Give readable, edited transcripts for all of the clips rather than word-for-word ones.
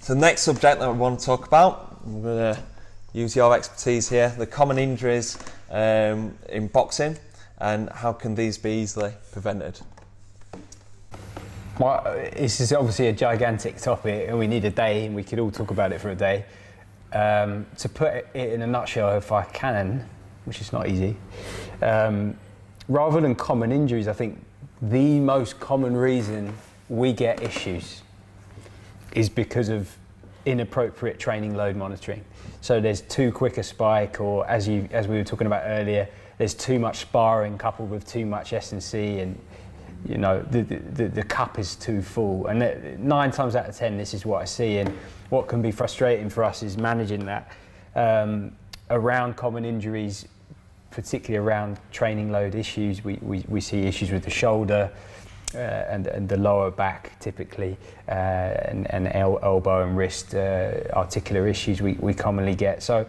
So the next subject that we want to talk about, I'm going to use your expertise here, the common injuries in boxing, and how can these be easily prevented? Well, this is obviously a gigantic topic and we need a day and we could all talk about it for a day. To put it in a nutshell, if I can, which is not easy, rather than common injuries, I think the most common reason we get issues is because of inappropriate training load monitoring. So there's too quick a spike, or as we were talking about earlier, there's too much sparring coupled with too much S&C, and you know the cup is too full. And 9 times out of 10, this is what I see. And what can be frustrating for us is managing that around common injuries, particularly around training load issues. We see issues with the shoulder. And the lower back typically, and elbow and wrist articular issues we commonly get. So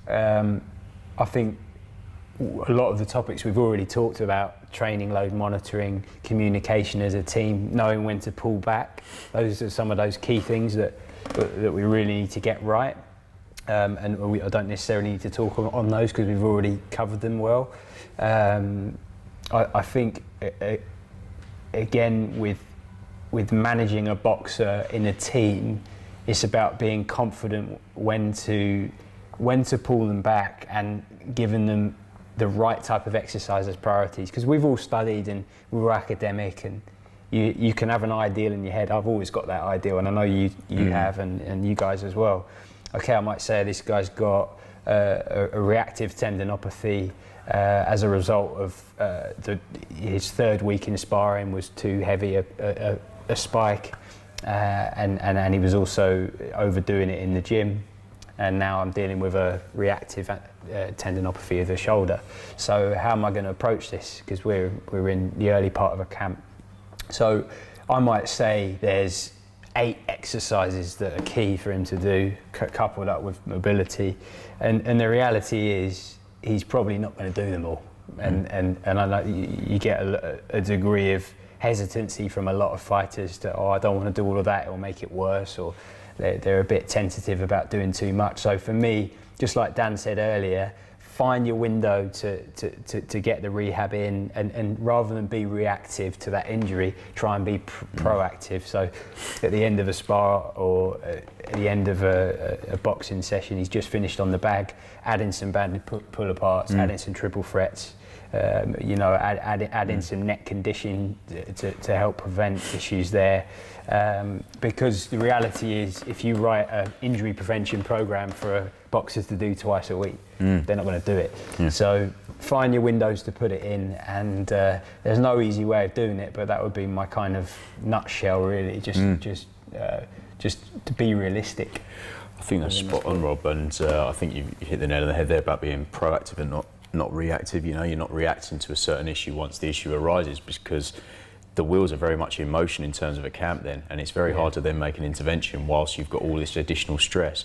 I think a lot of the topics we've already talked about: training load monitoring, communication as a team, knowing when to pull back. Those are some of those key things that we really need to get right. And I don't necessarily need to talk on those because we've already covered them well. I think again, with managing a boxer in a team, it's about being confident when to pull them back and giving them the right type of exercise as priorities. Because we've all studied and we were academic, and you can have an ideal in your head. I've always got that ideal, and I know you have, and you guys as well. Okay, I might say this guy's got a reactive tendinopathy. As a result of his 3rd week in sparring was too heavy a spike, and he was also overdoing it in the gym, and now I'm dealing with a reactive tendinopathy of the shoulder. So how am I going to approach this? Because we're in the early part of a camp. So I might say there's 8 exercises that are key for him to do, coupled up with mobility, and the reality is he's probably not going to do them all, and I know you get a degree of hesitancy from a lot of fighters to, I don't want to do all of that, it'll make it worse, or they're a bit tentative about doing too much. So for me, just like Dan said earlier, find your window to get the rehab in, and rather than be reactive to that injury, try and be proactive. So at the end of a spar or at the end of a boxing session, he's just finished on the bag, adding some banded pull aparts, adding some triple threats, add in some neck conditioning to help prevent issues there. Because the reality is, if you write an injury prevention program for boxers to do twice a week, they're not going to do it. Yeah. So find your windows to put it in, and there's no easy way of doing it, but that would be my kind of nutshell, really. Just to be realistic. I think that's spot on, Rob, and I think you hit the nail on the head there about being proactive and not reactive. You know, you're not reacting to a certain issue once the issue arises, because the wheels are very much in motion in terms of a camp then, and it's very hard to then make an intervention whilst you've got all this additional stress.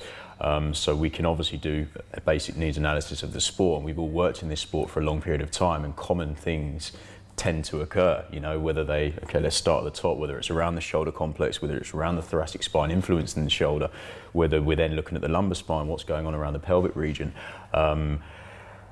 So we can obviously do a basic needs analysis of the sport, and we've all worked in this sport for a long period of time, and common things tend to occur, you know, let's start at the top, whether it's around the shoulder complex, whether it's around the thoracic spine influencing the shoulder, whether we're then looking at the lumbar spine, what's going on around the pelvic region.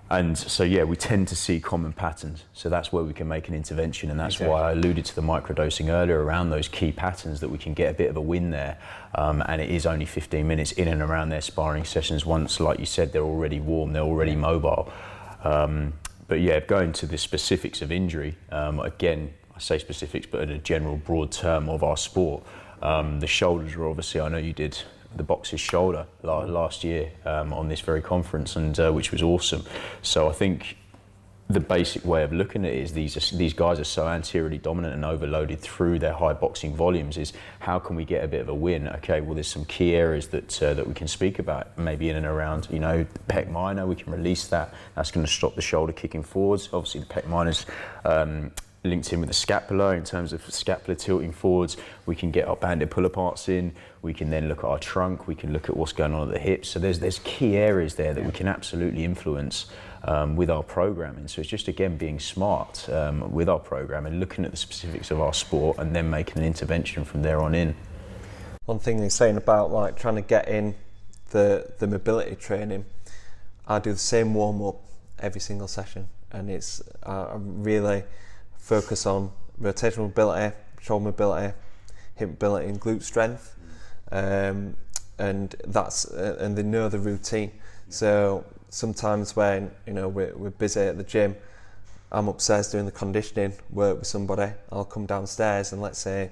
And so, we tend to see common patterns. So that's where we can make an intervention, and that's why I alluded to the microdosing earlier around those key patterns, that we can get a bit of a win there. And it is only 15 minutes in and around their sparring sessions. Once, like you said, they're already warm, they're already mobile. But going to the specifics of injury, again, I say specifics, but in a general broad term of our sport, the shoulders are obviously, I know you did the boxer's shoulder last year on this very conference, and which was awesome. So I think the basic way of looking at it is these guys are so anteriorly dominant and overloaded through their high boxing volumes, is how can we get a bit of a win? Okay, well, there's some key areas that we can speak about, maybe in and around, you know, the pec minor. We can release that. That's going to stop the shoulder kicking forwards. Obviously the pec minor's linked in with the scapula in terms of scapula tilting forwards. We can get our banded pull aparts in. We can then look at our trunk. We can look at what's going on at the hips. So there's key areas there that we can absolutely influence with our programming. So it's just, again, being smart with our program and looking at the specifics of our sport, and then making an intervention from there on in. One thing you're saying about like trying to get in the mobility training, I do the same warm up every single session, and it's I really focus on rotational mobility, shoulder mobility, hip mobility, and glute strength, and they know the routine. So sometimes when we're busy at the gym, I'm upstairs doing the conditioning work with somebody. I'll come downstairs and let's say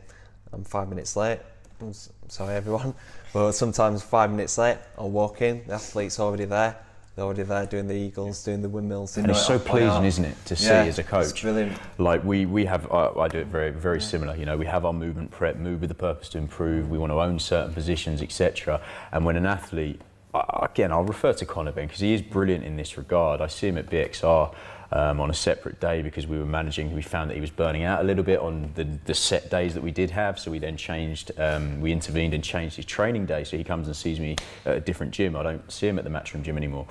I'm 5 minutes late. I'm sorry everyone, but sometimes 5 minutes late, I'll walk in, the athlete's already there. They're already there doing the eagles, doing the windmills. And it's so pleasing, isn't it, to see as a coach. It's brilliant. Like we have, I do it very, very similar. We have our movement prep, move with the purpose to improve. We want to own certain positions, etc. And when an athlete, again, I'll refer to Connor Ben because he is brilliant in this regard. I see him at BXR on a separate day because we were managing. We found that he was burning out a little bit on the set days that we did have. So we then changed, we intervened and changed his training day. So he comes and sees me at a different gym. I don't see him at the Matchroom gym anymore.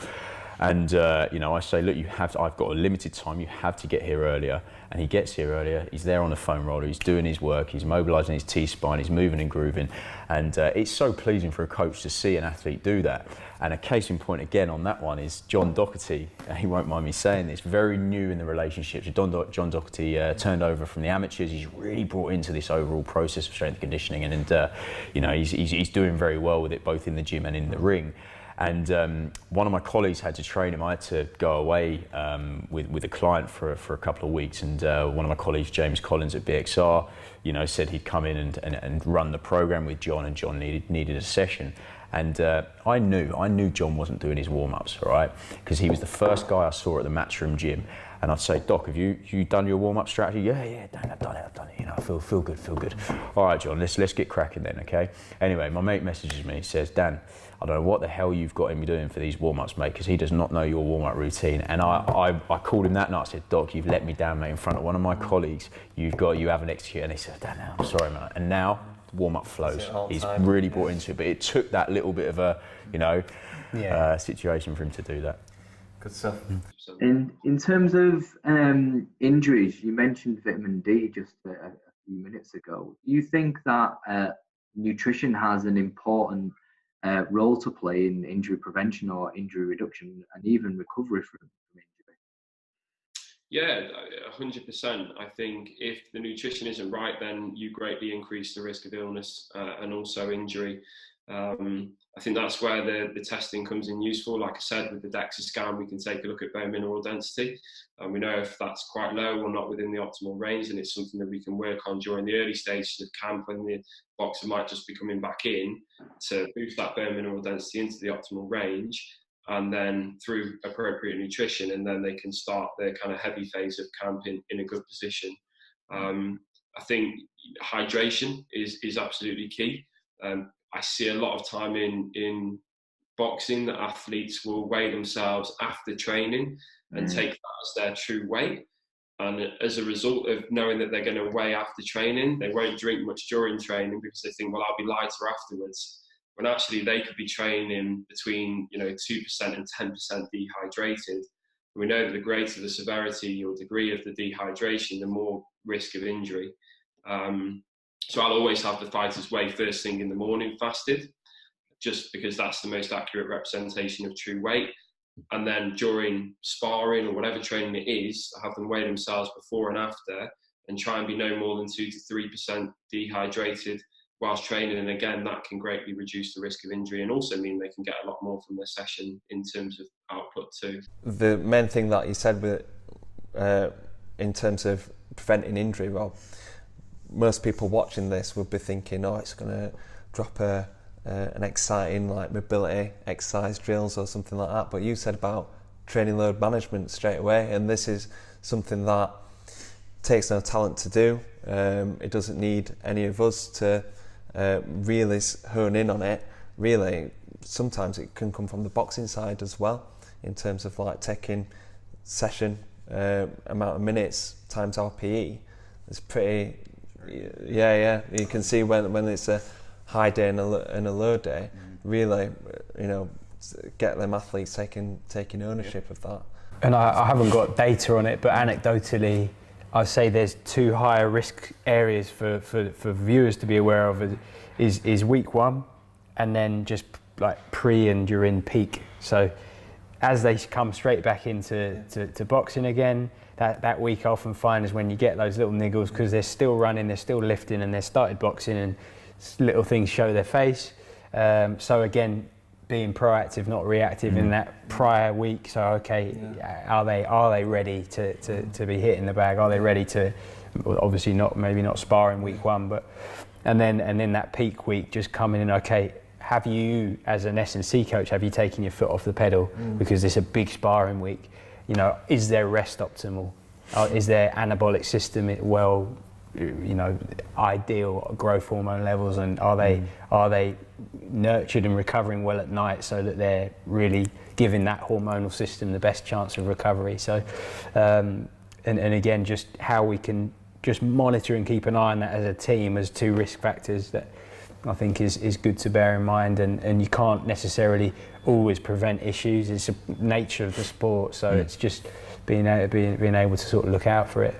And I say, look, I've got a limited time. You have to get here earlier. And he gets here earlier. He's there on the foam roller. He's doing his work. He's mobilising his T-spine. He's moving and grooving. And it's so pleasing for a coach to see an athlete do that. And a case in point again on that one is John Doherty. He won't mind me saying this. Very new in the relationship. John Doherty turned over from the amateurs. He's really brought into this overall process of strength conditioning, and he's doing very well with it, both in the gym and in the ring. And one of my colleagues had to train him. I had to go away with a client for a couple of weeks, and one of my colleagues, James Collins at BXR, said he'd come in and run the program with John, and John needed a session. And I knew John wasn't doing his warm-ups, all right? Because he was the first guy I saw at the Matchroom gym. And I'd say, Doc, have you done your warm-up strategy? Yeah, Dan, I've done it. I feel good. All right, John, let's get cracking then, okay? Anyway, my mate messages me, says, Dan, I don't know what the hell you've got him doing for these warm-ups, mate, because he does not know your warm-up routine. And I called him that night. I said, Doc, you've let me down, mate, in front of one of my colleagues. You haven't executed. And he said, Dan, I'm sorry, man. And now warm-up flows. He's really brought into it, but it took that little bit of a, situation for him to do that. Good stuff. And in terms of injuries, you mentioned vitamin D just a few minutes ago. Do you think that nutrition has an important role to play in injury prevention or injury reduction and even recovery from injury? Yeah, 100%. I think if the nutrition isn't right, then you greatly increase the risk of illness and also injury. I think that's where the testing comes in useful. Like I said, with the DEXA scan, we can take a look at bone mineral density. And we know if that's quite low or not within the optimal range, and it's something that we can work on during the early stages of camp when the boxer might just be coming back in to boost that bone mineral density into the optimal range. And then through appropriate nutrition, and then they can start their kind of heavy phase of camp in a good position. I think hydration is absolutely key. I see a lot of time in boxing that athletes will weigh themselves after training and take that as their true weight. And as a result of knowing that they're going to weigh after training, they won't drink much during training because they think, well, I'll be lighter afterwards. When actually they could be training between 2% and 10% dehydrated. We know that the greater the severity or degree of the dehydration, the more risk of injury. So I'll always have the fighters weigh first thing in the morning fasted, just because that's the most accurate representation of true weight. And then during sparring or whatever training it is, I have them weigh themselves before and after and try and be no more than 2 to 3% dehydrated whilst training. And again, that can greatly reduce the risk of injury and also mean they can get a lot more from their session in terms of output too. The main thing that you said with, in terms of preventing injury, well, most people watching this would be thinking, it's going to drop an exciting like mobility exercise drills or something like that. But you said about training load management straight away, and this is something that takes no talent to do. It doesn't need any of us to really hone in on it. Really, sometimes it can come from the boxing side as well, in terms of like taking session amount of minutes times RPE. It's pretty. Yeah. You can see when it's a high day and a low day, really, get them athletes taking ownership of that. And I haven't got data on it, but anecdotally, I'd say there's 2 higher risk areas for viewers to be aware of is week 1 and then just like pre and during peak. So as they come straight back into to boxing again, that week I often find is when you get those little niggles because they're still running, they're still lifting and they've started boxing and little things show their face. So again, being proactive, not reactive in that prior week. So okay, are they ready to be hitting the bag? Are they ready to, obviously maybe not spar in week 1, but and then that peak week just coming in. Okay, have you as an S&C coach, have you taken your foot off the pedal because it's a big sparring week? You know, is their rest optimal? Is their anabolic system well, you know, ideal growth hormone levels, and are they nurtured and recovering well at night so that they're really giving that hormonal system the best chance of recovery? So and again, just how we can just monitor and keep an eye on that as a team as 2 risk factors that I think is good to bear in mind, and you can't necessarily always prevent issues. It's the nature of the sport, so it's just being able to sort of look out for it.